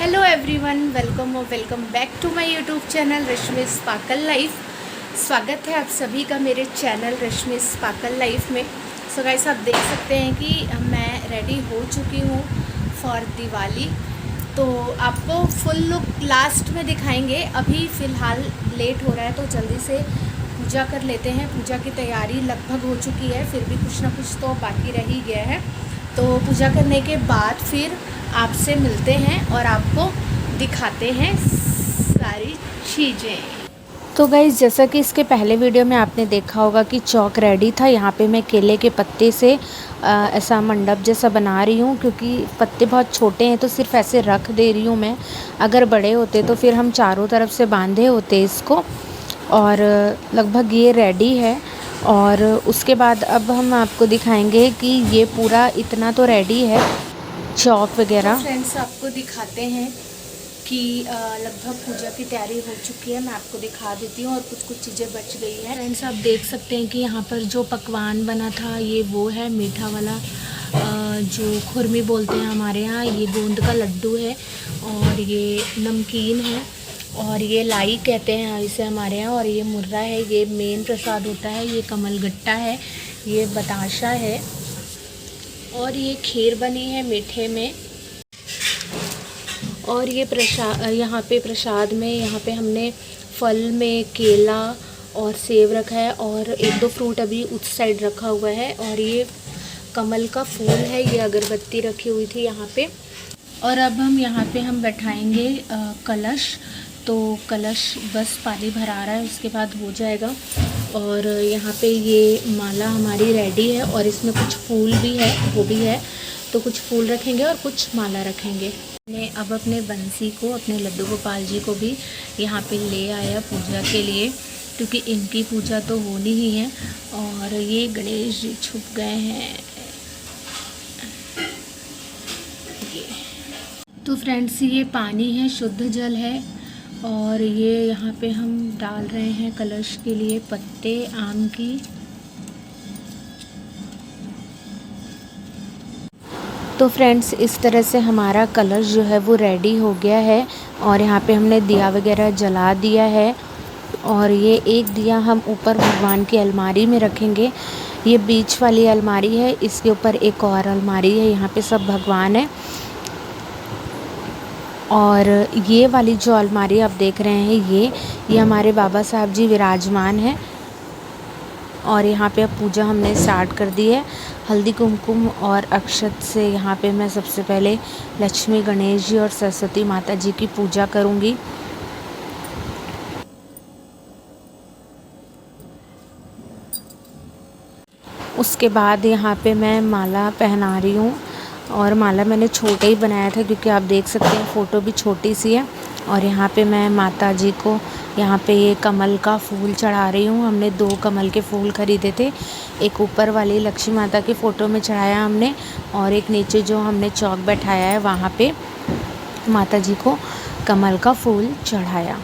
Hello everyone, welcome back to my YouTube channel Rashmi sparkle life. स्वागत है आप सभी का मेरे चैनल रश्मि स्पार्कल लाइफ में। सो गाइस, आप देख सकते हैं कि मैं रेडी हो चुकी हूँ फॉर दिवाली। तो आपको फुल लुक लास्ट में दिखाएंगे। अभी फ़िलहाल लेट हो रहा है तो जल्दी से पूजा कर लेते हैं। पूजा की तैयारी लगभग हो चुकी है, फिर भी कुछ ना कुछ तो बाकी रह ही गया है। तो पूजा करने के बाद फिर आपसे मिलते हैं और आपको दिखाते हैं सारी चीज़ें। तो गाइज़, जैसा कि इसके पहले वीडियो में आपने देखा होगा कि चौक रेडी था। यहाँ पे मैं केले के पत्ते से ऐसा मंडप जैसा बना रही हूँ, क्योंकि पत्ते बहुत छोटे हैं तो सिर्फ ऐसे रख दे रही हूँ मैं। अगर बड़े होते तो फिर हम चारों तरफ से बांधे होते इसको। और लगभग ये रेडी है। और उसके बाद अब हम आपको दिखाएंगे कि ये पूरा इतना तो रेडी है, चौक वगैरह। तो फ्रेंड्स, आपको दिखाते हैं कि लगभग पूजा की तैयारी हो चुकी है। मैं आपको दिखा देती हूँ और कुछ चीज़ें बच गई है। फ्रेंड्स, आप देख सकते हैं कि यहाँ पर जो पकवान बना था ये वो है मीठा वाला, जो खुरमी बोलते हैं हमारे यहाँ। ये गोंद का लड्डू है और ये नमकीन है और ये लाई कहते हैं इसे हमारे यहाँ। और ये मुर्रा है, ये मेन प्रसाद होता है। ये कमलगट्टा है, ये बताशा है और ये खीर बनी है मीठे में। और ये यहाँ पे प्रसाद में यहाँ पे हमने फल में केला और सेब रखा है और एक दो फ्रूट अभी उस साइड रखा हुआ है। और ये कमल का फूल है, ये अगरबत्ती रखी हुई थी यहाँ पे। और अब हम यहाँ पे बैठाएंगे कलश। तो कलश बस पानी भरा रहा है, उसके बाद हो जाएगा। और यहाँ पे ये माला हमारी रेडी है और इसमें कुछ फूल भी है, वो भी है। तो कुछ फूल रखेंगे और कुछ माला रखेंगे। मैंने अब अपने बंसी को, अपने लड्डू गोपाल जी को भी यहाँ पे ले आया पूजा के लिए, क्योंकि इनकी पूजा तो होनी ही है। और ये गणेश जी छुप गए हैं। तो फ्रेंड्स, ये पानी है, शुद्ध जल है। और ये यहाँ पे हम डाल रहे हैं कलश के लिए पत्ते आम की। तो फ्रेंड्स, इस तरह से हमारा कलश जो है वो रेडी हो गया है। और यहाँ पे हमने दिया वगैरह जला दिया है। और ये एक दिया हम ऊपर भगवान की अलमारी में रखेंगे। ये बीच वाली अलमारी है, इसके ऊपर एक और अलमारी है, यहाँ पे सब भगवान है। और ये वाली जो अलमारी आप देख रहे हैं, ये हमारे बाबा साहब जी विराजमान हैं। और यहाँ पे अब पूजा हमने स्टार्ट कर दी है। हल्दी कुमकुम और अक्षत से यहाँ पे मैं सबसे पहले लक्ष्मी, गणेश जी और सरस्वती माता जी की पूजा करूँगी। उसके बाद यहाँ पे मैं माला पहना रही हूँ। और माला मैंने छोटा ही बनाया था, क्योंकि आप देख सकते हैं फ़ोटो भी छोटी सी है। और यहाँ पे मैं माता जी को यहाँ पे ये कमल का फूल चढ़ा रही हूँ। हमने 2 कमल के फूल ख़रीदे थे। एक ऊपर वाली लक्ष्मी माता की फ़ोटो में चढ़ाया हमने, और एक नीचे जो हमने चौक बैठाया है वहाँ पे माता जी को कमल का फूल चढ़ाया।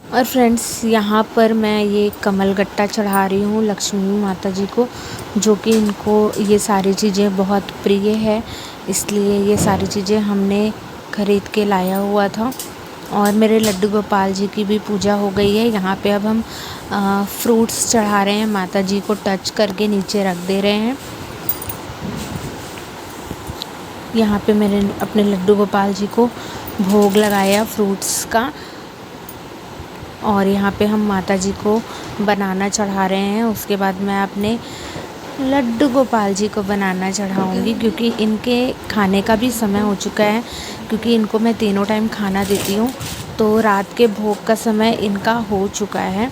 और फ्रेंड्स, यहाँ पर मैं ये कमल गट्टा चढ़ा रही हूँ लक्ष्मी माता जी को, जो कि इनको ये सारी चीज़ें बहुत प्रिय है, इसलिए ये सारी चीज़ें हमने ख़रीद के लाया हुआ था। और मेरे लड्डू गोपाल जी की भी पूजा हो गई है। यहाँ पे अब हम फ्रूट्स चढ़ा रहे हैं, माता जी को टच करके नीचे रख दे रहे हैं। यहाँ पे मैंने अपने लड्डू गोपाल जी को भोग लगाया फ्रूट्स का। और यहाँ पे हम माता जी को बनाना चढ़ा रहे हैं। उसके बाद मैं अपने लड्डू गोपाल जी को बनाना चढ़ाऊँगी, क्योंकि इनके खाने का भी समय हो चुका है, क्योंकि इनको मैं तीनों टाइम खाना देती हूँ। तो रात के भोग का समय इनका हो चुका है।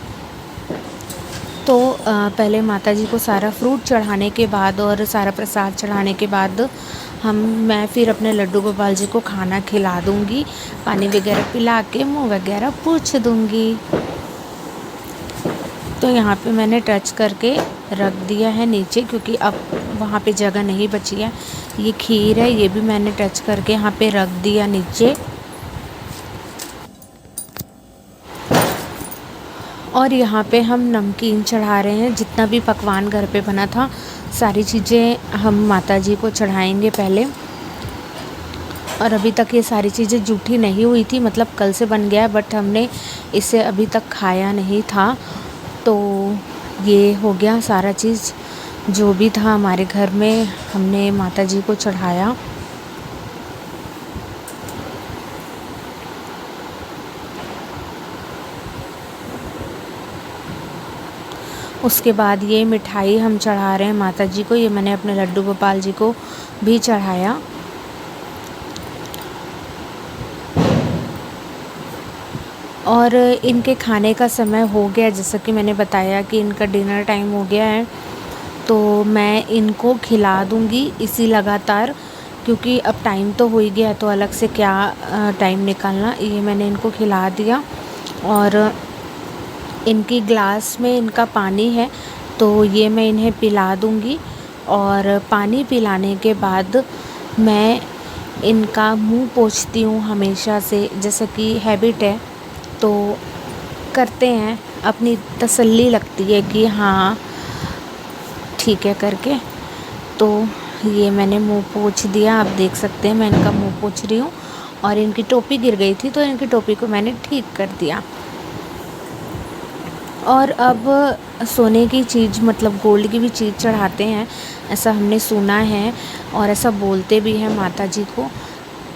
तो पहले माता जी को सारा फ्रूट चढ़ाने के बाद और सारा प्रसाद चढ़ाने के बाद मैं फिर अपने लड्डू गोपाल जी को खाना खिला दूँगी, पानी वगैरह पिला के मुँह वगैरह पोंछ दूँगी। तो यहाँ पे मैंने टच करके रख दिया है नीचे, क्योंकि अब वहाँ पे जगह नहीं बची है। ये खीर है, ये भी मैंने टच करके यहाँ पे रख दिया नीचे। और यहाँ पे हम नमकीन चढ़ा रहे हैं। जितना भी पकवान घर पे बना था सारी चीज़ें हम माता जी को चढ़ाएंगे पहले। और अभी तक ये सारी चीज़ें जूठी नहीं हुई थी, मतलब कल से बन गया है, बट हमने इसे अभी तक खाया नहीं था। तो ये हो गया सारा चीज़ जो भी था हमारे घर में, हमने माता जी को चढ़ाया। उसके बाद ये मिठाई हम चढ़ा रहे हैं माता जी को। ये मैंने अपने लड्डू गोपाल जी को भी चढ़ाया। और इनके खाने का समय हो गया, जैसा कि मैंने बताया कि इनका डिनर टाइम हो गया है, तो मैं इनको खिला दूँगी इसी लगातार, क्योंकि अब टाइम तो हो ही गया, तो अलग से क्या टाइम निकालना। ये मैंने इनको खिला दिया। और इनकी ग्लास में इनका पानी है, तो ये मैं इन्हें पिला दूँगी। और पानी पिलाने के बाद मैं इनका मुंह पोंछती हूँ हमेशा से, जैसा कि हैबिट है, तो करते हैं, अपनी तसल्ली लगती है कि हाँ ठीक है करके। तो ये मैंने मुंह पोंछ दिया, आप देख सकते हैं मैं इनका मुंह पोंछ रही हूँ। और इनकी टोपी गिर गई थी, तो इनकी टोपी को मैंने ठीक कर दिया। और अब सोने की चीज़, मतलब गोल्ड की भी चीज़ चढ़ाते हैं, ऐसा हमने सुना है और ऐसा बोलते भी हैं माता जी को।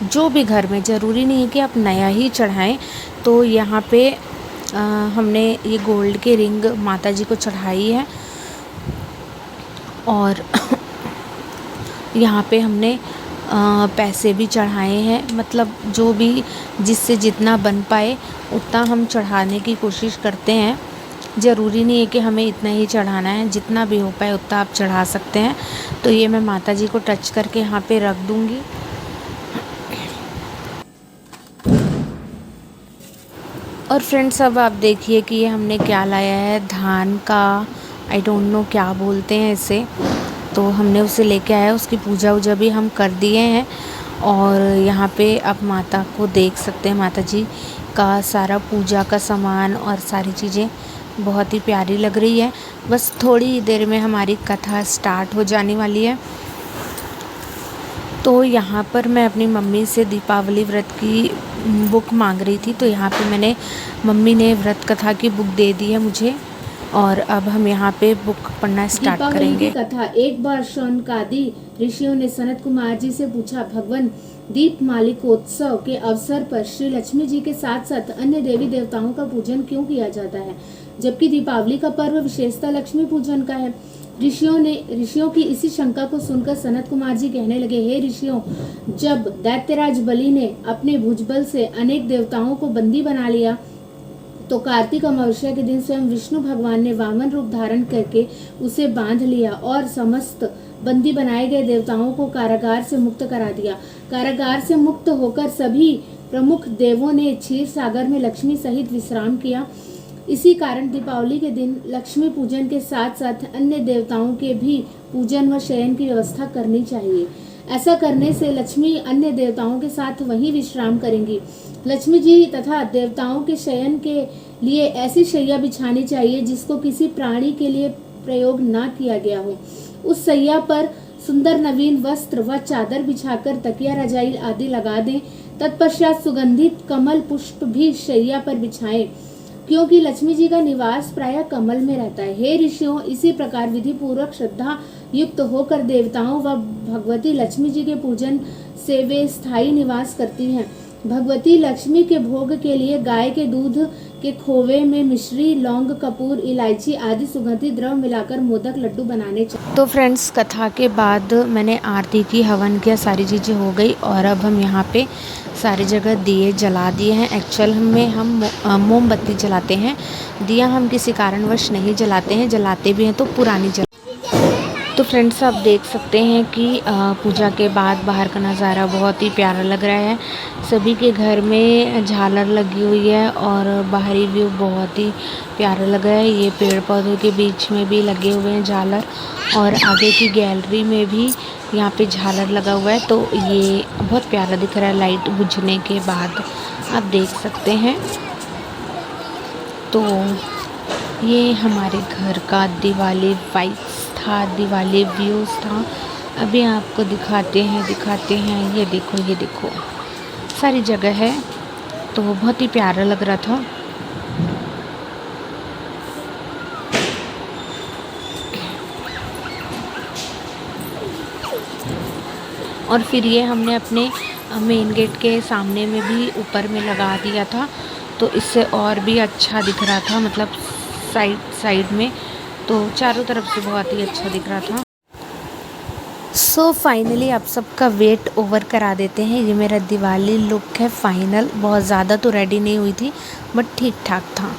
जो भी घर में, ज़रूरी नहीं है कि आप नया ही चढ़ाएं। तो यहाँ पे हमने ये गोल्ड के रिंग माता जी को चढ़ाई है। और यहाँ पे हमने पैसे भी चढ़ाए हैं, मतलब जो भी जिससे जितना बन पाए उतना हम चढ़ाने की कोशिश करते हैं। ज़रूरी नहीं है कि हमें इतना ही चढ़ाना है, जितना भी हो पाए उतना आप चढ़ा सकते हैं। तो ये मैं माता जी को टच करके यहाँ पे रख दूँगी। और फ्रेंड्स, अब आप देखिए कि ये हमने क्या लाया है, धान का, आई डोंट नो क्या बोलते हैं इसे, तो हमने उसे लेके आया। उसकी पूजा वूजा भी हम कर दिए हैं। और यहाँ पे आप माता को देख सकते हैं, माता जी का सारा पूजा का सामान और सारी चीज़ें बहुत ही प्यारी लग रही है। बस थोड़ी देर में हमारी कथा स्टार्ट हो जाने वाली है। तो यहाँ पर मैं अपनी मम्मी से दीपावली व्रत की बुक मांग रही थी, तो यहाँ पे मम्मी ने व्रत कथा की बुक दे दी है मुझे। और अब हम यहाँ पे बुक पढ़ना स्टार्ट करेंगे। कथा। एक बार शौनकादि ऋषियों ने सनत कुमार जी से पूछा, भगवान दीप मालिकोत्सव के अवसर पर श्री लक्ष्मी जी के साथ साथ अन्य देवी देवताओं का पूजन क्यों किया जाता है, जबकि दीपावली का पर्व विशेषता लक्ष्मी पूजन का है। ऋषियों की इसी शंका को सुनकर सनत कुमार जी कहने लगे, हे ऋषियों, जब दैत्यराज बलि ने अपने भुजबल से अनेक देवताओं को बंदी बना लिया, तो कार्तिक अमावस्या के दिन स्वयं विष्णु भगवान ने वामन रूप धारण करके उसे बांध लिया और समस्त बंदी बनाए गए देवताओं को कारागार से मुक्त करा दिया। कारागार से मुक्त होकर सभी प्रमुख देवों ने क्षीर सागर में लक्ष्मी सहित विश्राम किया। इसी कारण दीपावली के दिन लक्ष्मी पूजन के साथ साथ अन्य देवताओं के भी पूजन व शयन की व्यवस्था करनी चाहिए। ऐसा करने से लक्ष्मी अन्य देवताओं के साथ वहीं विश्राम करेंगी। लक्ष्मी जी तथा देवताओं के शयन के लिए ऐसी शैया बिछानी चाहिए जिसको किसी प्राणी के लिए प्रयोग न किया गया हो। उस शैया पर सुंदर नवीन वस्त्र व चादर बिछाकर तकिया रजाई आदि लगा दें। तत्पश्चात सुगंधित कमल पुष्प भी शैया पर बिछाएं, क्योंकि लक्ष्मी जी का निवास प्रायः कमल में रहता है। हे ऋषियों, इसी प्रकार विधि पूर्वक श्रद्धा युक्त होकर देवताओं व भगवती लक्ष्मी जी के पूजन से वे स्थायी निवास करती हैं। भगवती लक्ष्मी के भोग के लिए गाय के दूध के खोवे में मिश्री, लौंग, कपूर, इलायची आदि सुगंधित द्रव मिलाकर मोदक लड्डू बनाने चाहिए। तो फ्रेंड्स, कथा के बाद मैंने आरती की, हवन किया, सारी चीज़ें हो गई। और अब हम यहाँ पे सारी जगह दिए जला दिए हैं। एक्चुअल में हम मोमबत्ती जलाते हैं, दिया हम किसी कारणवश नहीं जलाते हैं, जलाते भी हैं तो पुरानी तो फ्रेंड्स, आप देख सकते हैं कि पूजा के बाद बाहर का नज़ारा बहुत ही प्यारा लग रहा है। सभी के घर में झालर लगी हुई है और बाहरी व्यू बहुत ही प्यारा लग रहा है। ये पेड़ पौधों के बीच में भी लगे हुए हैं झालर, और आगे की गैलरी में भी यहाँ पे झालर लगा हुआ है। तो ये बहुत प्यारा दिख रहा है लाइट बुझने के बाद, आप देख सकते हैं। तो ये हमारे घर का दिवाली वाइब्स था। था दिवाली व्यूज़ था। अभी आपको दिखाते हैं। ये देखो सारी जगह है, तो बहुत ही प्यारा लग रहा था। और फिर ये हमने अपने मेन गेट के सामने में भी ऊपर में लगा दिया था, तो इससे और भी अच्छा दिख रहा था, मतलब साइड में, तो चारों तरफ से बहुत ही अच्छा दिख रहा था। सो फाइनली आप सबका वेट ओवर करा देते हैं। ये मेरा दिवाली लुक है फाइनल। बहुत ज़्यादा तो रेडी नहीं हुई थी, बट ठीक ठाक था।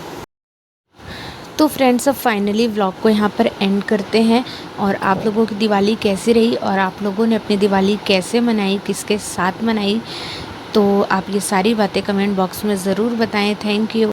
तो फ्रेंड्स, अब फाइनली व्लॉग को यहाँ पर एंड करते हैं। और आप लोगों की दिवाली कैसी रही और आप लोगों ने अपनी दिवाली कैसे मनाई, किसके साथ मनाई, तो आप ये सारी बातें कमेंट बॉक्स में ज़रूर बताएं। Thank you.